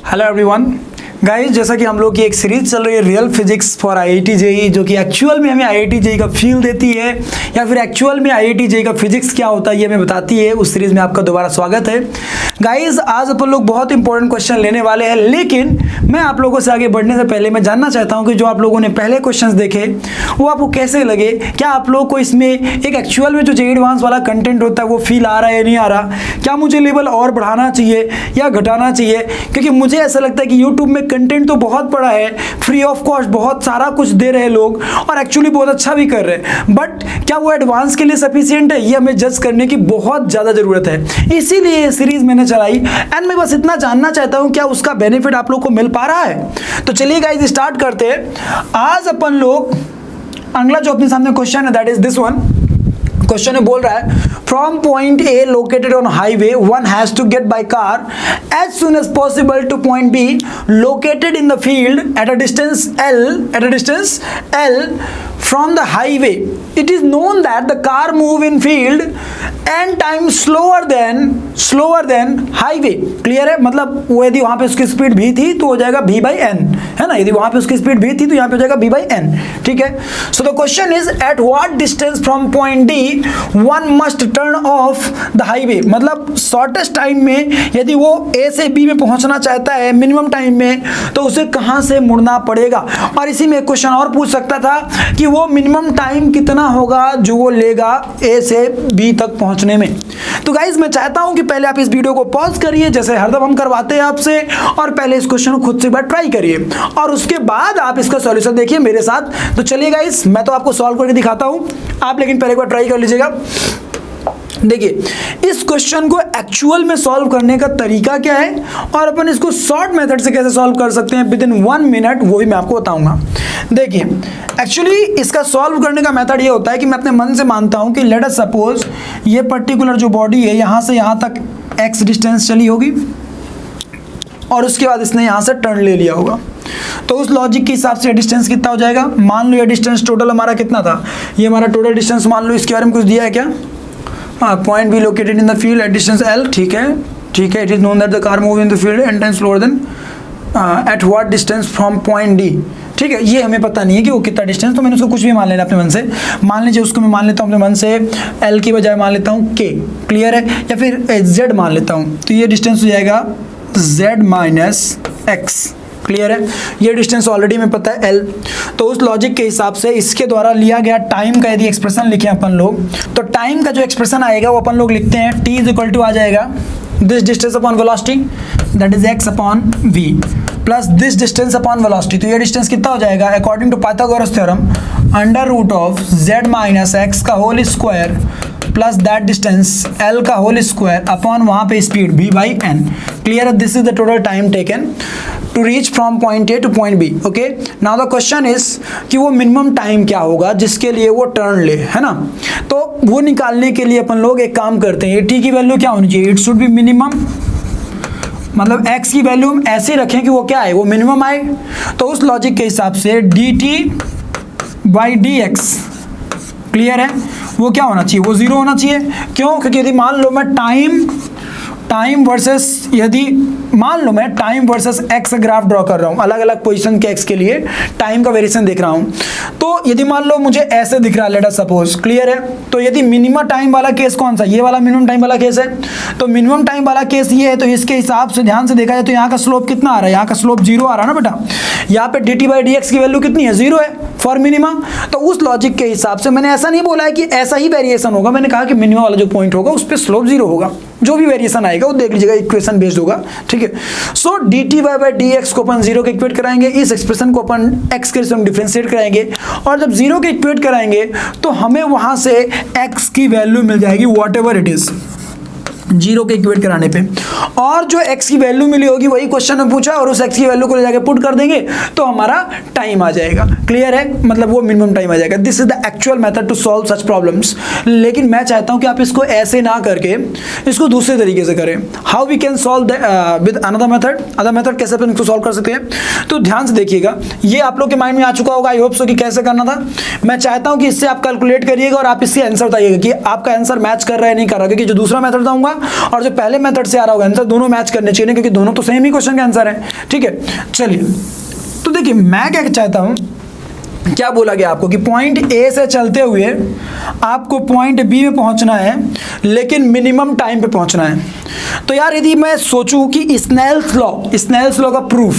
Hello everyone guys, जैसा कि हम लोग की एक सीरीज चल रही है real physics for IIT JEE, जो कि एक्चुअल में हमें आईआईटी जेईई का फील देती है या फिर एक्चुअल में आईआईटी जेईई का फिजिक्स क्या होता है ये हमें बताती है। उस सीरीज में आपका दोबारा स्वागत है। गाइस, आज अपन लोग बहुत इंपॉर्टेंट क्वेश्चन लेने वाले हैं, लेकिन मैं आप लोगों से आगे बढ़ने से पहले मैं जानना चाहता हूँ कि जो आप लोगों ने पहले क्वेश्चन देखे वो आपको कैसे लगे। क्या आप लोग को इसमें एक एक्चुअल में जो जेईई एडवांस वाला कंटेंट होता है वो फील आ रहा है या नहीं आ रहा? क्या मुझे लेवल और बढ़ाना चाहिए या घटाना चाहिए? क्योंकि मुझे ऐसा लगता है कि यूट्यूब में कंटेंट तो बहुत बड़ा है, फ्री ऑफ कॉस्ट बहुत सारा कुछ दे रहे हैं लोग और एक्चुअली बहुत अच्छा भी कर रहे हैं, बट क्या वो एडवांस के लिए सफिशिएंट है? ये हमें जज करने की बहुत ज़्यादा ज़रूरत है। इसीलिए ये सीरीज मैंने चलाई एंड मैं बस इतना जानना चाहता हूँ क्या उसका बेनिफिट आप लोग को मिल पा रहा है। तो चलिए गाइस स्टार्ट करते हैं। आज अपन लोग अगला जो अपने सामने क्वेश्चन है that is this one. Question में बोल रहा है from point A located on highway one has to get by car as soon as possible to point B located in the field at a distance L from the highway. It is known that the car move in field n times slower than highway. Clear है? मतलब वो यदि वहां पे उसकी speed भी थी तो हो जाएगा v by n, है ना? यदि वहां पे उसकी स्पीड भी थी तो यहाँ पे हो जाएगा v by n। ठीक है। So the question is eight what distance from point D one must turn off the highway. मतलब शॉर्टेस्ट टाइम में यदि वो ए से बी में पहुंचना चाहता है मिनिमम टाइम में तो उसे कहां से मुड़ना पड़ेगा। और इसी में एक क्वेश्चन और पूछ सकता था कि वो मिनिमम टाइम कितना होगा जो वो लेगा ए से बी तक पहुंचने में। तो गाइज मैं चाहता हूं कि पहले आप इस वीडियो को पॉज करिए जैसे हरदम हम करवाते हैं आपसे, और पहले इस क्वेश्चन को खुद से एक बार ट्राई करिए और उसके बाद आप इसका सॉल्यूशन देखिए मेरे साथ। तो चलिए गाइज मैं तो आपको सॉल्व करके दिखाता हूं, आप लेकिन पहले एक बार ट्राई कर लीजिएगा। देखिए इस क्वेश्चन को एक्चुअल में सॉल्व करने का तरीका क्या है और अपन इसको शॉर्ट मेथड से कैसे सॉल्व कर सकते हैं विद इन 1 मिनट, वो भी मैं आपको बताऊंगा। देखिए एक्चुअली इसका सॉल्व करने का मेथड ये होता है कि मैं अपने मन से मानता हूं कि लेट अस सपोज ये पर्टिकुलर जो बॉडी है यहां से यहां तक x डिस्टेंस चली होगी और उसके बाद इसने यहां से टर्न ले लिया होगा। तो उस लॉजिक के हिसाब से डिस्टेंस कितना हो जाएगा? मान लो ये डिस्टेंस टोटल हमारा कितना था, ये हमारा टोटल डिस्टेंस मान लो, इसके बारे में कुछ दिया है क्या? हाँ, point B located in the field at distance L. ठीक है। It is known that the car move in the field N times slower than at what distance from point D. ठीक है, ये हमें पता नहीं है कि वो कितना डिस्टेंस, तो मैंने उसको कुछ भी मान लेना अपने मन से। मान लीजिए उसको मैं मान लेता हूँ अपने मन से एल की बजाय मान लेता हूँ के। क्लियर है? या फिर जेड मान लेता हूँ, तो ये डिस्टेंस हो जाएगा जेड माइनस एक्स। क्लियर है? ये डिस्टेंस ऑलरेडी में पता है एल। तो उस लॉजिक के हिसाब से इसके द्वारा लिया गया टाइम का यदि एक्सप्रेशन लिखें अपन लोग, तो टाइम का जो एक्सप्रेशन आएगा वो अपन लोग लिखते हैं t इज इक्वल टू आ जाएगा this distance upon velocity that is x upon v plus this distance upon velocity. तो ये डिस्टेंस कितना हो जाएगा according to Pythagoras theorem under root of z minus x का whole square plus that distance l का whole square upon वहाँ पे speed v by n। Clear है? This is the total time taken to reach from point A to point B. Okay, now the question is कि वो minimum time क्या होगा जिसके लिए वो टर्न ले, है ना? तो वो निकालने के लिए अपन लोग एक काम करते हैं, टी की वैल्यू क्या होनी चाहिए? इट शुड बी मिनिमम, मतलब x की वैल्यू हम ऐसे रखें कि वो क्या आए, वो मिनिमम आए। तो उस लॉजिक के हिसाब से dt बाई dx, क्लियर है, वो क्या होना चाहिए? वो 0 होना चाहिए। क्यों? क्योंकि यदि मान लो मैं time versus x graph draw कर रहा हूँ, अलग अलग पोजीशन के एक्स के लिए टाइम का वेरिएशन देख रहा हूँ, तो यदि मान लो मुझे ऐसे दिख रहा है लेट अस सपोज। क्लियर है? तो यदि मिनिमम टाइम वाला केस कौन सा? ये वाला मिनिमम टाइम वाला केस है। तो मिनिमम टाइम वाला केस ये है, तो इसके हिसाब से ध्यान से देखा जाए तो यहाँ का स्लोप कितना आ रहा है? यहाँ का स्लोप 0 आ रहा है ना बेटा। यहाँ पे dt बाई dx की वैल्यू कितनी है? 0 है फॉर मिनिमम। तो उस लॉजिक के हिसाब से मैंने ऐसा नहीं बोला है कि ऐसा ही वेरिएशन होगा, मैंने कहा कि मिनिमम वाला जो पॉइंट होगा उस पर स्लोप 0 होगा। जो भी वेरिएशन आएगा वो देख लीजिएगा, इक्वेशन बेस्ड होगा। ठीक है। सो dt बाई dx को अपन 0 के इक्वेट कराएंगे, इस एक्सप्रेशन को अपन x के रिस्पेक्ट में डिफरेंशिएट कराएंगे और जब 0 के इक्वेट कराएंगे तो हमें वहां से x की वैल्यू मिल जाएगी वॉट एवर इट इज 0 के इक्वेट कराने पे। और जो x की वैल्यू मिली होगी वही क्वेश्चन में पूछा और उस x की वैल्यू को ले जाके पुट कर देंगे तो हमारा टाइम आ जाएगा। क्लियर है? मतलब वो मिनिमम टाइम आ जाएगा। This is the actual method to solve such problems. लेकिन मैं चाहता हूं कि आप इसको ऐसे ना करके इसको दूसरे तरीके से करें। How we can solve with another method? Other method कैसे अपन इसको सॉल्व कर सकते हैं? तो ध्यान से देखिएगा, ये आप लोग के माइंड में आ चुका होगा, आई होप सो कि कैसे करना था। मैं चाहता हूं कि इससे आप कैलकुलेट करिएगा और आप इससे आंसर बताइएगा कि आपका आंसर मैच कर रहा है नहीं कर रहा, क्योंकि जो दूसरा मेथड बताऊंगा और जो पहले मेथड से आ रहा होगा आंसर, दोनों मैच करने चाहिए क्योंकि दोनों तो सेम ही क्वेश्चन का आंसर है। ठीक है, चलिए तो देखिए मैं क्या चाहता हूं, क्या बोला गया आपको कि पॉइंट ए से चलते हुए आपको पॉइंट बी में पहुंचना है लेकिन मिनिमम टाइम पे पहुंचना है। तो यार यदि मैं सोचूं कि स्नेल्स लॉ का प्रूफ,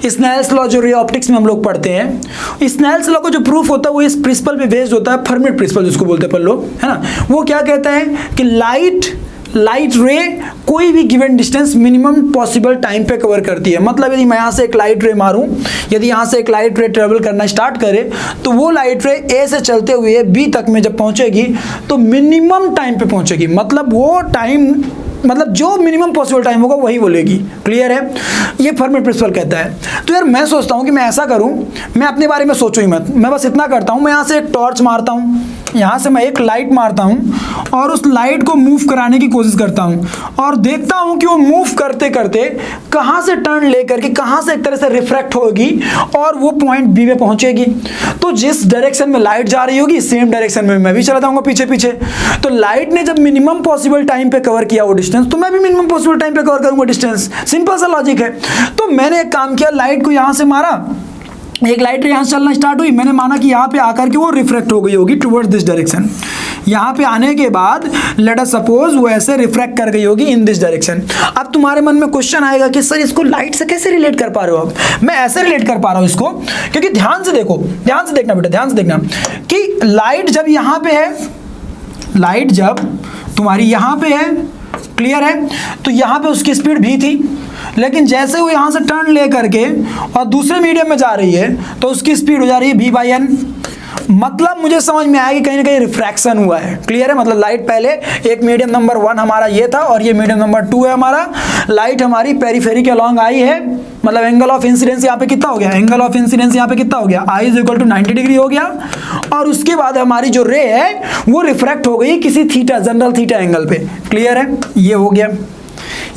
स्नेल्स लॉ जो रे ऑप्टिक्स में हम लोग पढ़ते हैं, स्नेल्स लॉ का जो प्रूफ होता है वो इस प्रिंसिपल पे बेस्ड होता है, फर्मी प्रिंसिपल जिसको बोलते हैं अपन लोग, है ना। वो क्या कहता है कि लाइट रे कोई भी given distance minimum possible time पे कवर करती है। मतलब यदि मैं यहाँ से एक लाइट रे मारूं, यदि यहाँ से एक लाइट रे ट्रेवल करना स्टार्ट करे तो वो लाइट रे ए से चलते हुए बी तक में जब पहुंचेगी तो मिनिमम टाइम पे पहुंचेगी। मतलब वो टाइम, मतलब जो मिनिमम पॉसिबल टाइम होगा वही बोलेगी। क्लियर है, ये फर्मी प्रिंसिपल कहता है। तो यार मैं सोचता हूँ कि मैं ऐसा करूँ, मैं अपने बारे में सोचूं ही मत, मैं बस इतना करता हूँ, मैं यहाँ से एक टॉर्च मारता हूँ, यहाँ से मैं एक लाइट मारता हूँ और उस लाइट को मूव कराने की कोशिश करता हूँ और देखता हूँ कि वो मूव करते करते कहाँ से टर्न लेकर के कहाँ से एक तरह से रिफ्रैक्ट होगी और वो पॉइंट बी में पहुँचेगी। तो जिस डायरेक्शन में लाइट जा रही होगी सेम डायरेक्शन में मैं भी चला जाऊँगा पीछे पीछे। तो लाइट ने जब मिनिमम पॉसिबल टाइम पे कवर किया वो डिस्टेंस, तो मैं भी मिनिमम पॉसिबल टाइम पे कवर करूँगा डिस्टेंस। सिंपल सा लॉजिक है। तो मैंने एक काम किया, लाइट को यहाँ से मारा, एक लाइट यहाँ से चलना स्टार्ट हुई, मैंने माना कि यहाँ पे आकर के वो रिफ्रैक्ट हो गई होगी टुवर्ड्स दिस डायरेक्शन। यहाँ पे आने के बाद लेट अस सपोज वो ऐसे रिफ्रैक्ट कर गई होगी इन दिस डायरेक्शन। अब तुम्हारे मन में क्वेश्चन आएगा कि सर इसको लाइट से कैसे रिलेट कर पा रहे हो आप? मैं ऐसे रिलेट कर पा रहा हूँ इसको, क्योंकि ध्यान से देखो, ध्यान से देखना बेटा, ध्यान से देखना कि लाइट जब यहाँ पे है, लाइट जब तुम्हारी यहाँ पे है, क्लियर है, तो यहाँ पे उसकी स्पीड भी थी, लेकिन जैसे वो यहाँ से टर्न ले करके और दूसरे मीडियम में जा रही है तो उसकी स्पीड हो जा रही है v बाई एन। मतलब मुझे समझ में आया कि कहीं ना कहीं रिफ्रैक्शन हुआ है। क्लियर है, मतलब लाइट पहले एक मीडियम नंबर 1 हमारा ये था और ये मीडियम नंबर 2 है हमारा। लाइट हमारी पेरीफेरी के अलॉन्ग आई है, मतलब एंगल ऑफ इंसिडेंस यहाँ पे कितना हो गया, एंगल ऑफ इंसिडेंस यहाँ पे कितना हो गया, I is equal to 90 degree हो गया। और उसके बाद हमारी जो रे है वो रिफ्रैक्ट हो गई किसी थीटा, जनरल थीटा एंगल पे। क्लियर है, ये हो गया।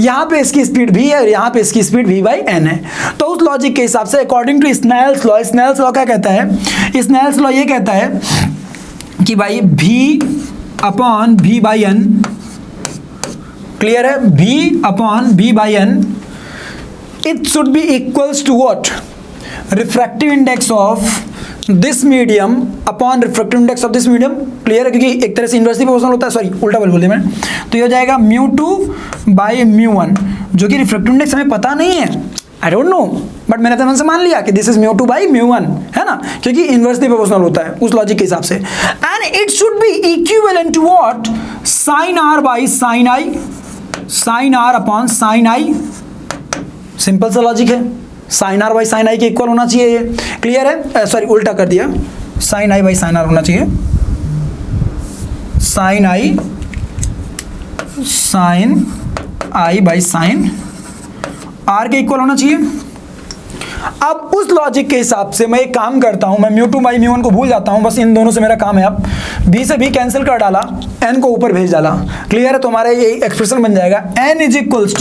यहाँ पे इसकी स्पीड v है और यहाँ पे इसकी स्पीड v बाई एन है। तो उस लॉजिक के हिसाब से according to Snell's law, Snell's law क्या कहता है, स्नेल्स लॉ ये कहता है कि भाई v upon v by n, clear है, v upon v by n it should be equals to what, refractive index of this medium upon refractive index of this medium. Clear है, क्योंकि एक तरह से इन्वर्सली प्रोपोर्शनल होता है, sorry उल्टा बोल दिया मैंने। तो ये हो जाएगा μ2 बाई μ1, जो कि रिफ्रैक्टिव इंडेक्स हमें पता नहीं है, आई डोंट नो, बट मैंने तो मन से मान लिया कि दिस इज μ2 बाई μ1, है ना, क्योंकि इन्वर्सली प्रोपोर्शनल होता है उस लॉजिक के हिसाब से। And it should be equivalent to what, sine r by sine i, sine r upon sine i. Simple सा लॉजिक है, sine r by sine i के इक्वल होना चाहिए ये। क्लियर है, सॉरी उल्टा कर दिया, sine i by sine r होना चाहिए, sine i by sine r के इक्वल होना चाहिए। अब उस लॉजिक के हिसाब से मैं एक काम करता हूं, मैं μ2 बाई μ1 को भूल जाता हूं, बस इन दोनों से मेरा काम है। अब b से b कैंसिल कर डाला, n को ऊपर भेज डाला। क्लियर है, तो हमारा ये एक्सप्रेशन बन जाएगा n is equals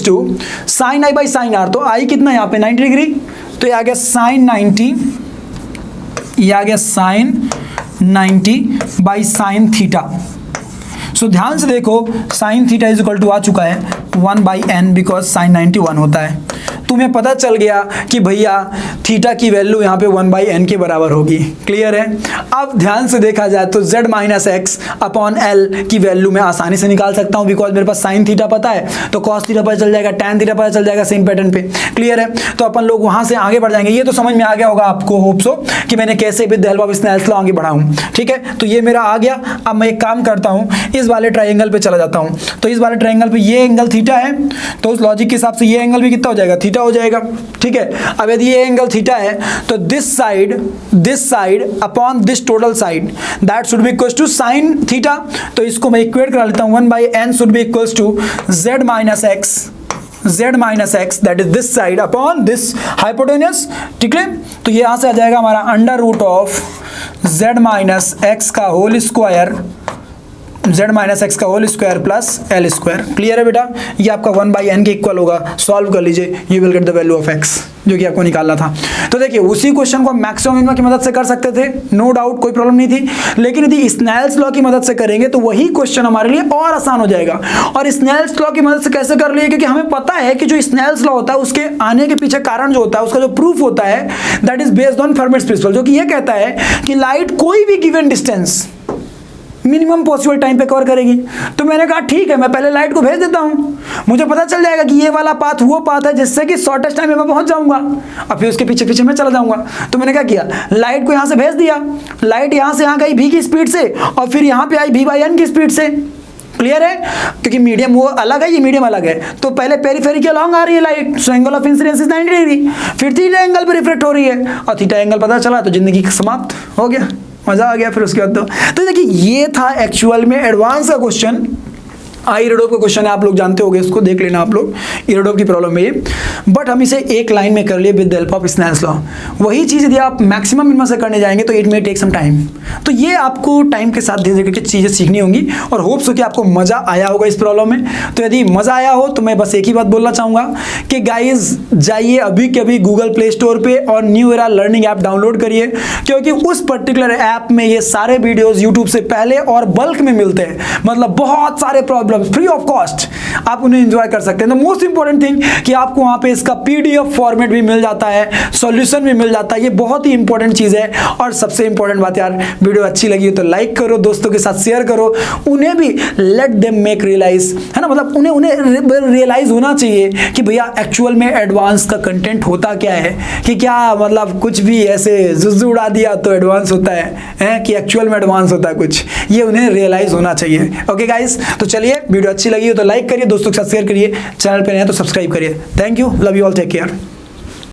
to sine i by sine r. तो आई कितना यहाँ पे 90 डिग्री, तो ये आ गया साइन 90, ये आ गया sine 90 by sine theta. So ध्यान से देखो, sine theta is equal to आ चुका है 1 बाई एन, बिकॉज साइन 90 1 होता है। तुम्हें पता चल गया कि भैया थीटा की वैल्यू यहाँ पे 1 बाई एन के बराबर होगी। क्लियर है, अब ध्यान से देखा जाए तो z minus x upon L की वैल्यू मैं आसानी से निकाल सकता हूँ, बिकॉज मेरे पास साइन थीटा पता है तो कॉस थीटा पता चल जाएगा, टैन थीटा पता चल जाएगा सेम पैटर्न पे। क्लियर है, तो अपन लोग वहाँ से आगे बढ़ जाएंगे। ये तो समझ में आ गया होगा आपको, होप सो, कि मैंने कैसे with the help of Snell's law आगे बढ़ाऊँ। ठीक है, तो ये मेरा आ गया। अब मैं एक काम करता हूँ, इस वाले ट्राइंगल पे चला जाता हूँ। तो इस वाले ट्राइंगल पे ये एंगल थीटा है, तो उस लॉजिक के हिसाब से ये एंगल भी कितना हो जाएगा, थीटा हो जाएगा। ठीक है, अब यदि ये एंगल थीटा है तो this side upon this total side that should be equals to sine theta. तो इसको मैं इक्वेट करा लेता हूँ, 1 by n should be equals to z minus x that is this side upon this hypotenuse. ठीक है, तो ये यहाँ से आ जाएगा हमारा under root of z minus x का whole square z minus x का whole square plus l square. Clear है बेटा, ये आपका 1/n के इक्वल होगा। सॉल्व कर लीजिए, you will get the value of x जो कि आपको निकालना था। तो देखिए उसी क्वेश्चन को मैक्सिमम मिनिमम की मदद से कर सकते थे, नो डाउट, कोई प्रॉब्लम नहीं थी। लेकिन यदि स्नेल्स लॉ की मदद से करेंगे तो वही क्वेश्चन हमारे लिए और आसान हो जाएगा। और स्नेल्स लॉ की मदद से कैसे कर लिए, क्योंकि हमें पता है कि जो स्नेल्स लॉ होता है उसके आने के पीछे कारण जो होता है, उसका जो प्रूफ होता है that is based on Fermat's principle, जो कि ये कहता है कि लाइट कोई भी given distance minimum possible time पे कवर करेगी। तो मैंने कहा ठीक है, मैं पहले लाइट को भेज देता हूं, मुझे पता चल जाएगा कि ये वाला पाथ वो पाथ है जिससे कि शॉर्टेस्ट टाइम में मैं पहुंच जाऊंगा, और फिर उसके पीछे पीछे मैं चला जाऊंगा। तो मैंने क्या किया, लाइट को यहां से भेज दिया, लाइट यहां से यहां गई v की स्पीड से, और फिर यहां पे आई v/n की स्पीड से। क्लियर है, क्योंकि मीडियम वो अलग है, ये मीडियम अलग है। तो पहले पेरिफेरी के अलॉन्ग आ रही है light, so angle of incidence is 90 degree, फिर थीटा एंगल पे रिफ्लेक्ट हो रही है, और थीटा एंगल पता चला तो जिंदगी समाप्त हो गया, मजा आ गया फिर उसके बाद। तो देखिए ये था एक्चुअल में एडवांस का क्वेश्चन। आइरेडोव का क्वेश्चन है, आप लोग जानते होंगे, इसको देख लेना आप लोग, इरेडोव की प्रॉब्लम है ये। बट हम इसे एक लाइन में कर लिए with the help of Snell's law. वही चीज़ यदि आप मैक्सिमम मिनिमम से करने जाएंगे तो it may take some time. तो ये आपको टाइम के साथ धीरे धीरे चीज़ें सीखनी होंगी, और होप्स हो कि आपको मज़ा आया होगा इस प्रॉब्लम में। तो यदि मज़ा आया हो तो मैं बस एक ही बात बोलना चाहूँगा कि गाइज जाइए अभी के अभी गूगल प्ले स्टोर पे और new era learning app download करिए, क्योंकि उस पर्टिकुलर ऐप में ये सारे वीडियोज़ यूट्यूब से पहले और बल्क में मिलते हैं। मतलब बहुत सारे प्रॉब्लम्स फ्री ऑफ कॉस्ट आप उन्हें एंजॉय कर सकते हैं। द मोस्ट इंपॉर्टेंट थिंग कि आपको वहां पे इसका पीडीएफ फॉर्मेट भी मिल जाता है, सॉल्यूशन भी मिल जाता है, ये बहुत ही इंपॉर्टेंट चीज है। और सबसे इंपॉर्टेंट बात यार, वीडियो अच्छी लगी हो तो लाइक करो, दोस्तों के साथ शेयर करो, उन्हें भी लेट देम मेक रियलाइज, है ना, मतलब उन्हें रियलाइज होना चाहिए कि भैया एक्चुअल में एडवांस का कंटेंट होता क्या है, कि क्या मतलब कुछ भी ऐसे जुज्जू उड़ा दिया तो एडवांस होता है कि एक्चुअल में एडवांस होता है कुछ, ये उन्हें रियलाइज होना चाहिए। ओके गाइस, तो चलिए वीडियो अच्छी लगी हो तो लाइक करिए, दोस्तों के साथ शेयर करिए, चैनल पे नए हैं तो सब्सक्राइब करिए। Thank you, love you all, take care.